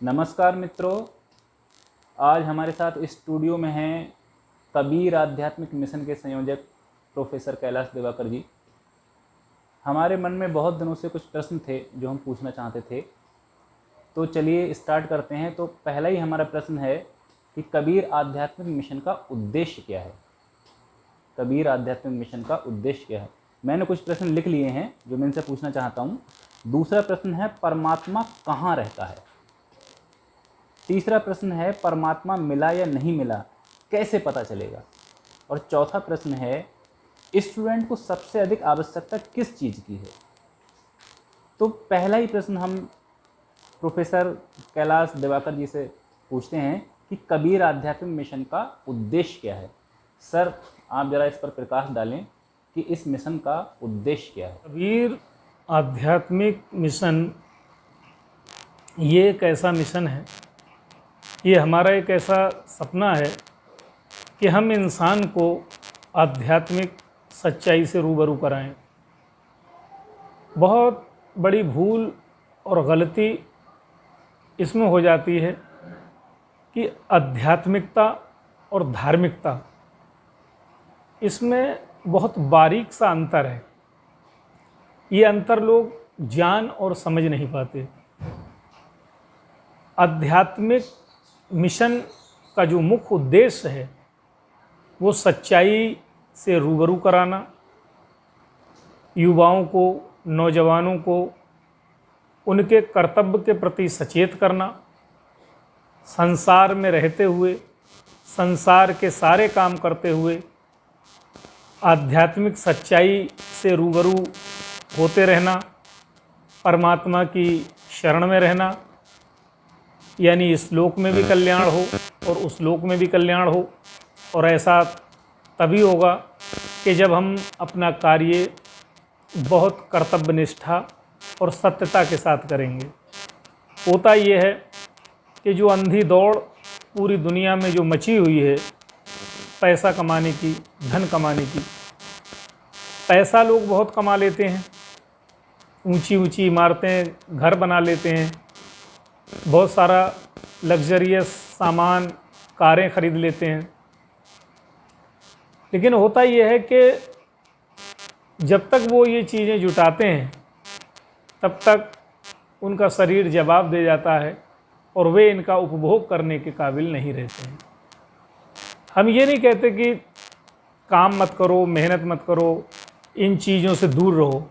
नमस्कार मित्रों, आज हमारे साथ इस स्टूडियो में हैं कबीर आध्यात्मिक मिशन के संयोजक प्रोफेसर कैलाश दिवाकर जी। हमारे मन में बहुत दिनों से कुछ प्रश्न थे जो हम पूछना चाहते थे, तो चलिए स्टार्ट करते हैं। तो पहला ही हमारा प्रश्न है कि कबीर आध्यात्मिक मिशन का उद्देश्य क्या है। कबीर आध्यात्मिक मिशन का उद्देश्य क्या है। मैंने कुछ प्रश्न लिख लिए हैं जो मैं इनसे पूछना चाहता हूँ। दूसरा प्रश्न है परमात्मा कहाँ रहता है। तीसरा प्रश्न है परमात्मा मिला या नहीं मिला, कैसे पता चलेगा। और चौथा प्रश्न है स्टूडेंट को सबसे अधिक आवश्यकता किस चीज़ की है। तो पहला ही प्रश्न हम प्रोफेसर कैलाश दिवाकर जी से पूछते हैं कि कबीर आध्यात्मिक मिशन का उद्देश्य क्या है। सर, आप ज़रा इस पर प्रकाश डालें कि इस मिशन का उद्देश्य क्या है। कबीर आध्यात्मिक मिशन ये एक ऐसा मिशन है, ये हमारा एक ऐसा सपना है कि हम इंसान को आध्यात्मिक सच्चाई से रूबरू कराएं। बहुत बड़ी भूल और गलती इसमें हो जाती है कि आध्यात्मिकता और धार्मिकता, इसमें बहुत बारीक सा अंतर है। ये अंतर लोग जान और समझ नहीं पाते। आध्यात्मिक मिशन का जो मुख्य उद्देश्य है वो सच्चाई से रूबरू कराना, युवाओं को, नौजवानों को उनके कर्तव्य के प्रति सचेत करना, संसार में रहते हुए, संसार के सारे काम करते हुए आध्यात्मिक सच्चाई से रूबरू होते रहना, परमात्मा की शरण में रहना, यानी इस लोक में भी कल्याण हो और उस लोक में भी कल्याण हो। और ऐसा तभी होगा कि जब हम अपना कार्य बहुत कर्तव्यनिष्ठा और सत्यता के साथ करेंगे। होता ये है कि जो अंधी दौड़ पूरी दुनिया में जो मची हुई है पैसा कमाने की, धन कमाने की, पैसा लोग बहुत कमा लेते हैं, ऊंची ऊंची इमारतें, घर बना लेते हैं, बहुत सारा लग्जरियस सामान, कारें खरीद लेते हैं। लेकिन होता यह है कि जब तक वो ये चीज़ें जुटाते हैं तब तक उनका शरीर जवाब दे जाता है और वे इनका उपभोग करने के काबिल नहीं रहते हैं। हम ये नहीं कहते कि काम मत करो, मेहनत मत करो, इन चीज़ों से दूर रहो,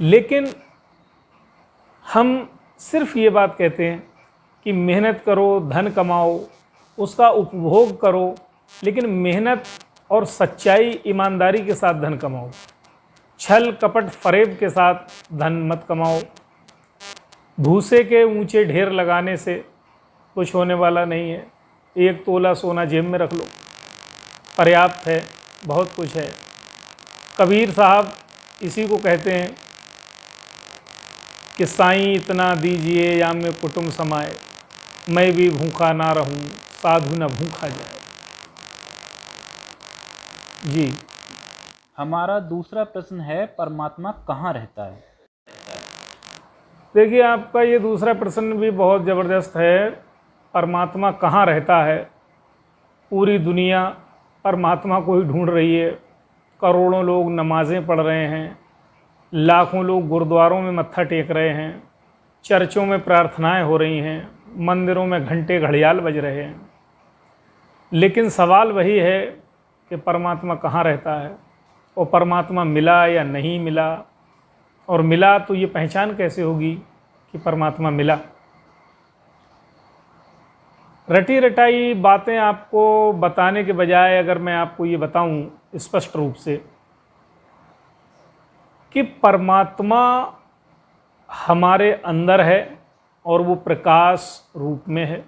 लेकिन हम सिर्फ ये बात कहते हैं कि मेहनत करो, धन कमाओ, उसका उपभोग करो, लेकिन मेहनत और सच्चाई, ईमानदारी के साथ धन कमाओ। छल कपट फरेब के साथ धन मत कमाओ। भूसे के ऊंचे ढेर लगाने से कुछ होने वाला नहीं है। 1 तोला सोना जेब में रख लो, पर्याप्त है, बहुत कुछ है। कबीर साहब इसी को कहते हैं कि साईं इतना दीजिए या में कुटुंब समाए, मैं भी भूखा ना रहूं, साधु न भूखा जाए। जी, हमारा दूसरा प्रश्न है परमात्मा कहाँ रहता है। देखिए आपका ये दूसरा प्रश्न भी बहुत ज़बरदस्त है। परमात्मा कहाँ रहता है। पूरी दुनिया परमात्मा को ही ढूंढ रही है। करोड़ों लोग नमाज़ें पढ़ रहे हैं, लाखों लोग गुरुद्वारों में मत्था टेक रहे हैं, चर्चों में प्रार्थनाएं हो रही हैं, मंदिरों में घंटे घड़ियाल बज रहे हैं। लेकिन सवाल वही है कि परमात्मा कहाँ रहता है और परमात्मा मिला या नहीं मिला, और मिला तो ये पहचान कैसे होगी कि परमात्मा मिला। रटी रटाई बातें आपको बताने के बजाय अगर मैं आपको ये बताऊं स्पष्ट रूप से कि परमात्मा हमारे अंदर है और वो प्रकाश रूप में है।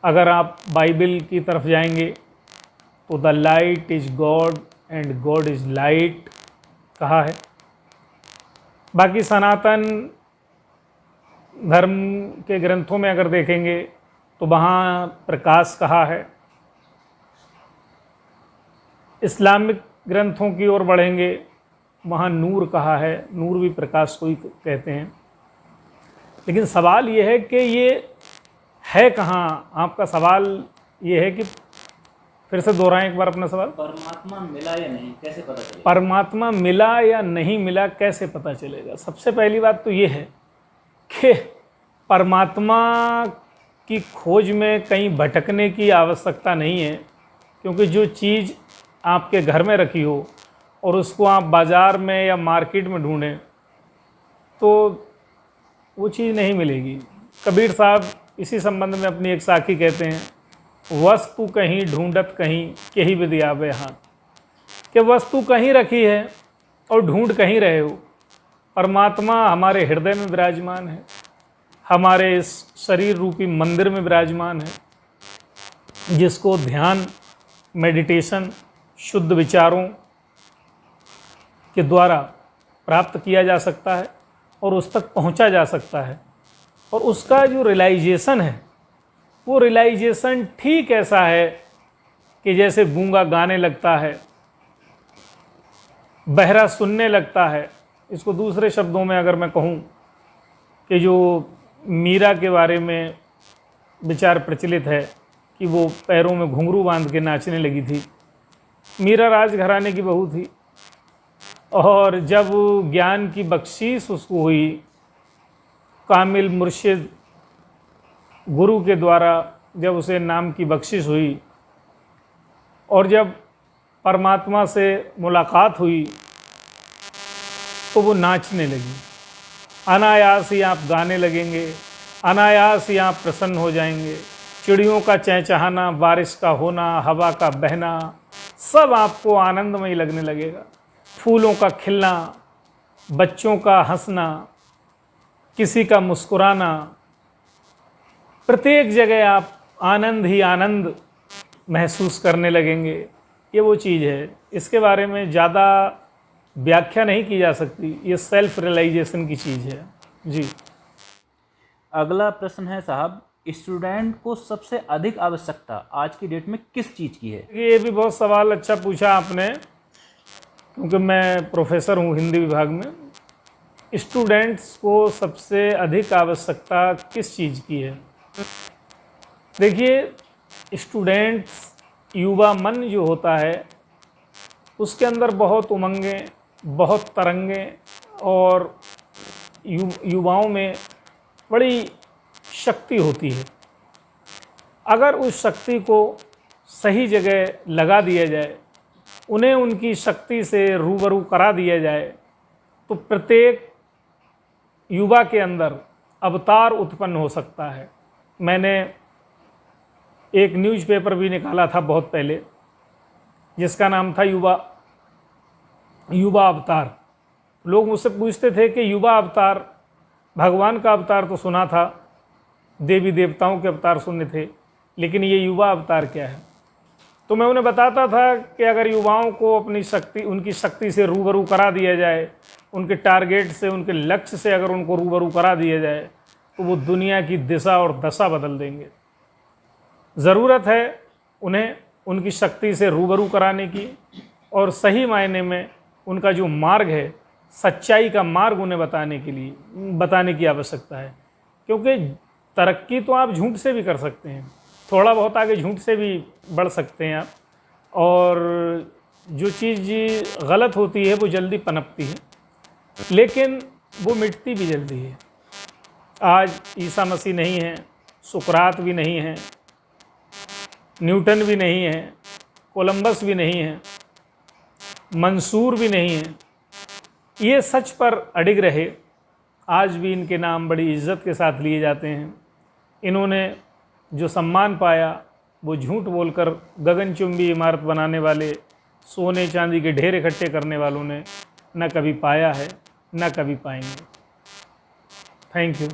अगर आप बाइबल की तरफ जाएंगे तो the light is God and God is light कहा है। बाकी सनातन धर्म के ग्रंथों में अगर देखेंगे तो वहाँ प्रकाश कहा है। इस्लामिक ग्रंथों की ओर बढ़ेंगे वहाँ नूर कहा है, नूर भी प्रकाश को ही कहते हैं। लेकिन सवाल ये है कि ये है कहाँ? आपका सवाल ये है कि फिर से दोहराएं एक बार अपना सवाल। परमात्मा मिला या नहीं कैसे पता चलेगा? परमात्मा मिला या नहीं मिला कैसे पता चलेगा? सबसे पहली बात तो ये है कि परमात्मा की खोज में कहीं भटकने की आवश्यकता नहीं है, क्योंकि जो चीज़ आपके घर में रखी हो और उसको आप बाज़ार में या मार्केट में ढूंढें तो वो चीज़ नहीं मिलेगी। कबीर साहब इसी संबंध में अपनी एक साखी कहते हैं, वस्तु कहीं ढूंढत कहीं केही विधि आवे हाथ। कि वस्तु कहीं रखी है और ढूंढ कहीं रहे हो। परमात्मा हमारे हृदय में विराजमान है, हमारे इस शरीर रूपी मंदिर में विराजमान है, जिसको ध्यान, मेडिटेशन, शुद्ध विचारों के द्वारा प्राप्त किया जा सकता है और उस तक पहुंचा जा सकता है। और उसका जो रियलाइजेशन है वो रियलाइजेशन ठीक ऐसा है कि जैसे गूंगा गाने लगता है, बहरा सुनने लगता है। इसको दूसरे शब्दों में अगर मैं कहूँ कि जो मीरा के बारे में विचार प्रचलित है कि वो पैरों में घुंघरू बांध के नाचने लगी थी। मीरा राजघराने की बहू थी और जब ज्ञान की बख्शीश उसको हुई, कामिल मुर्शिद गुरु के द्वारा जब उसे नाम की बख्शिश हुई और जब परमात्मा से मुलाकात हुई तो वो नाचने लगी। अनायास ही आप गाने लगेंगे, अनायास ही आप प्रसन्न हो जाएंगे। चिड़ियों का चहचहाना, बारिश का होना, हवा का बहना, सब आपको आनंदमय लगने लगेगा। फूलों का खिलना, बच्चों का हंसना, किसी का मुस्कुराना, प्रत्येक जगह आप आनंद ही आनंद महसूस करने लगेंगे। ये वो चीज़ है, इसके बारे में ज़्यादा व्याख्या नहीं की जा सकती। ये सेल्फ रियलाइजेशन की चीज़ है जी। अगला प्रश्न है साहब, स्टूडेंट को सबसे अधिक आवश्यकता आज की डेट में किस चीज़ की है? ये भी बहुत सवाल अच्छा पूछा आपने, क्योंकि मैं प्रोफेसर हूँ हिंदी विभाग में। स्टूडेंट्स को सबसे अधिक आवश्यकता किस चीज़ की है? देखिए, स्टूडेंट्स, युवा मन जो होता है उसके अंदर बहुत उमंगें, बहुत तरंगें और युवाओं में बड़ी शक्ति होती है। अगर उस शक्ति को सही जगह लगा दिया जाए, उन्हें उनकी शक्ति से रूबरू करा दिया जाए, तो प्रत्येक युवा के अंदर अवतार उत्पन्न हो सकता है। मैंने एक न्यूज़पेपर भी निकाला था बहुत पहले, जिसका नाम था युवा अवतार। लोग मुझसे पूछते थे कि युवा अवतार, भगवान का अवतार तो सुना था, देवी देवताओं के अवतार सुने थे, लेकिन ये युवा अवतार क्या है? तो मैं उन्हें बताता था कि अगर युवाओं को अपनी शक्ति, उनकी शक्ति से रूबरू करा दिया जाए, उनके टारगेट से, उनके लक्ष्य से अगर उनको रूबरू करा दिया जाए, तो वो दुनिया की दिशा और दशा बदल देंगे। ज़रूरत है उन्हें उनकी शक्ति से रूबरू कराने की और सही मायने में उनका जो मार्ग है, सच्चाई का मार्ग उन्हें बताने की आवश्यकता है। क्योंकि तरक्की तो आप झूठ से भी कर सकते हैं, थोड़ा बहुत आगे झूठ से भी बढ़ सकते हैं आप, और जो चीज़ गलत होती है वो जल्दी पनपती है, लेकिन वो मिटती भी जल्दी है। आज ईसा मसीह नहीं है, सुकरात भी नहीं है, न्यूटन भी नहीं है, कोलंबस भी नहीं है, मंसूर भी नहीं है। ये सच पर अडिग रहे, आज भी इनके नाम बड़ी इज्जत के साथ लिए जाते हैं। इन्होंने जो सम्मान पाया वो झूठ बोलकर गगनचुंबी इमारत बनाने वाले, सोने चांदी के ढेर इकट्ठे करने वालों ने न कभी पाया है, न कभी पाएंगे। Thank you.